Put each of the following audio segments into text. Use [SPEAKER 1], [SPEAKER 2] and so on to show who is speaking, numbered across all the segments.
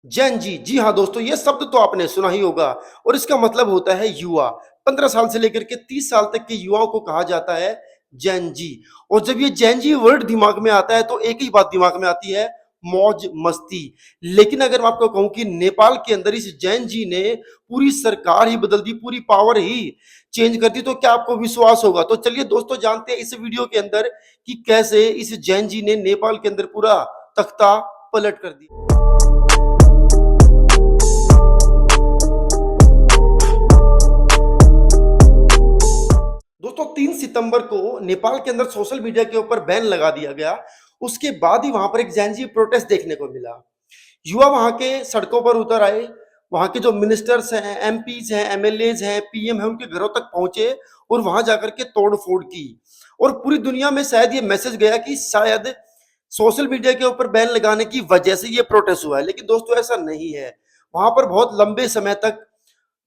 [SPEAKER 1] जैन जी, जी हाँ दोस्तों, ये शब्द तो आपने सुना ही होगा और इसका मतलब होता है युवा। 15 साल से लेकर के 30 साल तक के युवाओं को कहा जाता है जैन जी। और जब ये जैन जी वर्ड दिमाग में आता है तो एक ही बात दिमाग में आती है, मौज मस्ती। लेकिन अगर मैं आपको कहूं कि नेपाल के अंदर इस जैन जी ने पूरी सरकार ही बदल दी, पूरी पावर ही चेंज कर दी, तो क्या आपको विश्वास होगा? तो चलिए दोस्तों, जानते हैं इस वीडियो के अंदर कि कैसे इस जैन जी ने नेपाल के अंदर पूरा तख्ता पलट कर दिया। दोस्तों 3 सितंबर को नेपाल के अंदर सोशल मीडिया के ऊपर बैन लगा दिया गया। उसके बाद ही वहां पर एक जैन जी प्रोटेस्ट देखने को मिला। युवा वहां के सड़कों पर उतर आए। वहां के जो मिनिस्टर्स हैं, एमपीज हैं, एमएलएज हैं, पीएम हैं, उनके घरों तक पहुंचे और वहां जाकर के तोड़-फोड़ की। और पूरी दुनिया में शायद ये मैसेज गया कि शायद सोशल मीडिया के ऊपर बैन लगाने की वजह से ये प्रोटेस्ट हुआ है। लेकिन दोस्तों ऐसा नहीं है। वहां पर बहुत लंबे समय तक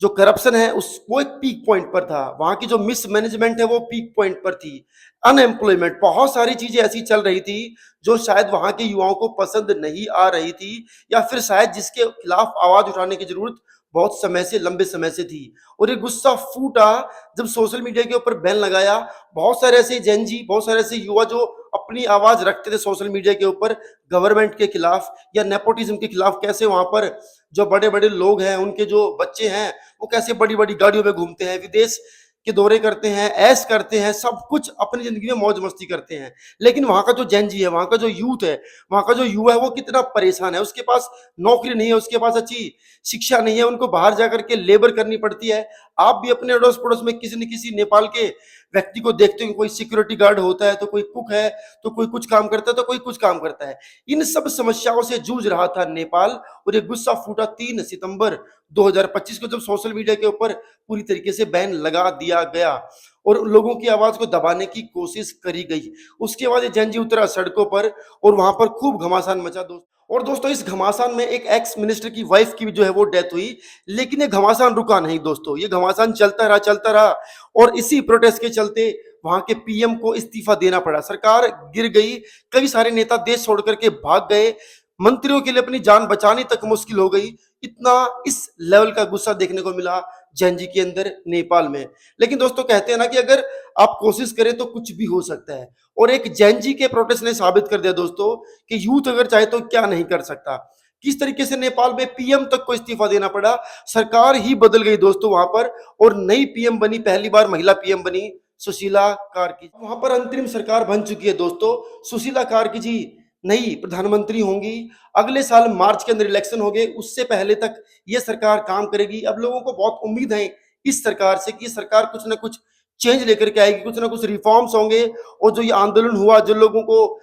[SPEAKER 1] जो करप्शन है उस वो एक पीक पॉइंट पर था। वहां की जो मिसमैनेजमेंट है वो पीक पॉइंट पर थी। अनएम्प्लॉयमेंट, बहुत सारी चीजें ऐसी चल रही थी जो शायद वहां के युवाओं को पसंद नहीं आ रही थी, या फिर शायद जिसके खिलाफ आवाज उठाने की जरूरत बहुत समय से, लंबे समय से थी। और ये गुस्सा फूटा जब सोशल मीडिया के ऊपर बैन लगाया। बहुत सारे ऐसे जेन जी, बहुत सारे ऐसे युवा जो अपनी आवाज रखते थे सोशल मीडिया के ऊपर गवर्नमेंट के खिलाफ या नेपोटिज्म के खिलाफ, कैसे वहां पर जो बड़े बड़े लोग हैं, उनके जो बच्चे हैं, वो कैसे बड़ी बड़ी गाड़ियों में घूमते हैं, विदेश के दौरे करते हैं, ऐश करते हैं, सब कुछ अपनी जिंदगी में मौज मस्ती करते हैं। लेकिन वहां का जो जेन जी है, वहां का जो यूथ है, वहां का जो युवा है, वो कितना परेशान है। उसके पास नौकरी नहीं है, उसके पास अच्छी शिक्षा नहीं है, उनको बाहर जाकर के लेबर करनी पड़ती है। आप भी अपने अड़ोस पड़ोस में किसी न किसी नेपाल के व्यक्ति को देखते हो, कोई सिक्योरिटी गार्ड होता है, तो कोई कुक है, तो कोई कुछ काम करता है, तो कोई कुछ काम करता है। इन सब समस्याओं से जूझ रहा था नेपाल। और ये गुस्सा फूटा 3 सितंबर 2025 को, जब सोशल मीडिया के ऊपर पूरी तरीके से बैन लगा दिया गया और लोगों की आवाज को दबाने की कोशिश करी गई। उसके बाद ये जैन जी उतरा सड़कों पर और वहां पर खूब घमासान मचा दोस्तों। और दोस्तों इस घमासान में एक एक्स मिनिस्टर की वाइफ की भी जो है वो डेथ हुई। लेकिन ये घमासान रुका नहीं दोस्तों, ये घमासान चलता रहा। और इसी प्रोटेस्ट के चलते वहां के पीएम को इस्तीफा देना पड़ा, सरकार गिर गई। कई सारे नेता देश छोड़ करके भाग गए। मंत्रियों के लिए अपनी जान बचानी तक मुश्किल हो गई। इतना इस लेवल का गुस्सा देखने को मिला जैन जी के अंदर नेपाल में। लेकिन दोस्तों कहते हैं ना कि अगर आप कोशिश करें तो कुछ भी हो सकता है। और एक जैन जी के प्रोटेस्ट ने साबित कर दिया दोस्तों कि यूथ अगर चाहे तो क्या नहीं कर सकता। किस तरीके से नेपाल में पीएम तक को इस्तीफा देना पड़ा, सरकार ही बदल गई दोस्तों वहां पर। और नई पीएम बनी, पहली बार महिला पीएम बनी सुशीला कार्की। वहां पर अंतरिम सरकार बन चुकी है दोस्तों। सुशीला कार्की जी नई प्रधानमंत्री होंगी। अगले साल मार्च के अंदर इलेक्शन हो गए, उससे पहले तक ये सरकार काम करेगी। अब लोगों को बहुत उम्मीद है इस सरकार से कि सरकार कुछ ना कुछ चेंज लेकर के आएगी, कुछ ना कुछ रिफॉर्म्स होंगे। और जो ये आंदोलन हुआ, जो लोगों को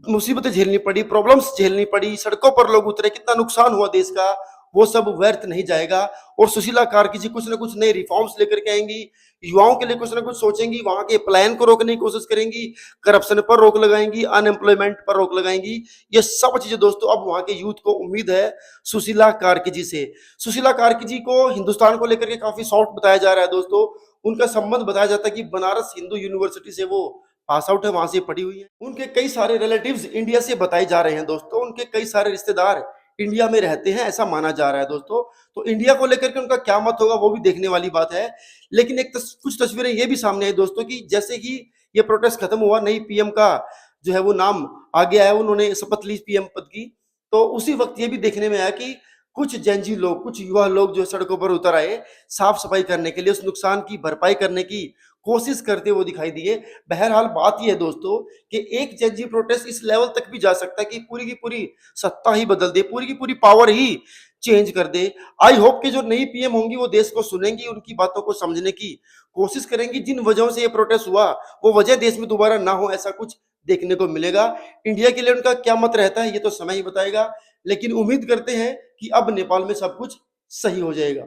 [SPEAKER 1] मुसीबतें झेलनी पड़ी, प्रॉब्लम्स झेलनी पड़ी, सड़कों पर लोग उतरे, कितना नुकसान हुआ देश का, वो सब व्यर्थ नहीं जाएगा। और सुशीला कार्की जी कुछ ना कुछ नए रिफॉर्म्स लेकर के आएंगी, युवाओं के लिए कुछ ना कुछ सोचेंगी, वहां के प्लान को रोकने की कोशिश करेंगी, करप्शन पर रोक लगाएंगी, अनएम्प्लॉयमेंट पर रोक लगाएंगी। ये सब चीजें दोस्तों अब वहां के यूथ को उम्मीद है सुशीला कार्की जी से। सुशीला कार्की जी को हिंदुस्तान को लेकर के काफी सॉफ्ट बताया जा रहा है दोस्तों। उनका संबंध बताया जाता है कि बनारस हिंदू यूनिवर्सिटी से वो पास आउट है, वहां से पढ़ी हुई है। उनके कई सारे रिलेटिव्स इंडिया से बताए जा रहे हैं दोस्तों। उनके कई सारे रिश्तेदार इंडिया में रहते हैं, ऐसा माना जा रहा है दोस्तों। तो इंडिया को लेकर के उनका क्या मत होगा वो भी देखने वाली बात है। लेकिन कुछ तस्वीरें ये भी सामने आई दोस्तों कि जैसे ही ये प्रोटेस्ट खत्म हुआ, नई पीएम का जो है वो नाम आगे आया, उन्होंने शपथ ली पीएम पद की। तो उसी वक्त ये भी देखने में आया कि कुछ जेनजी लोग, कुछ युवा लोग जो सड़कों पर उतर आए साफ सफाई करने के लिए, उस नुकसान की भरपाई करने की कोशिश करते हुए दिखाई दिए। बहरहाल बात यह है दोस्तों कि एक जेनजी प्रोटेस्ट इस लेवल तक भी जा सकता है कि पूरी की पूरी सत्ता ही बदल दे, पूरी की पूरी पावर ही चेंज कर दे। आई होप कि जो नई पीएम होंगी वो देश को सुनेंगी, उनकी बातों को समझने की कोशिश करेंगी। जिन वजहों से ये प्रोटेस्ट हुआ वो वजह देश में दोबारा ना हो, ऐसा कुछ देखने को मिलेगा। इंडिया के लिए उनका क्या मत रहता है ये तो समय ही बताएगा। लेकिन उम्मीद करते हैं कि अब नेपाल में सब कुछ सही हो जाएगा।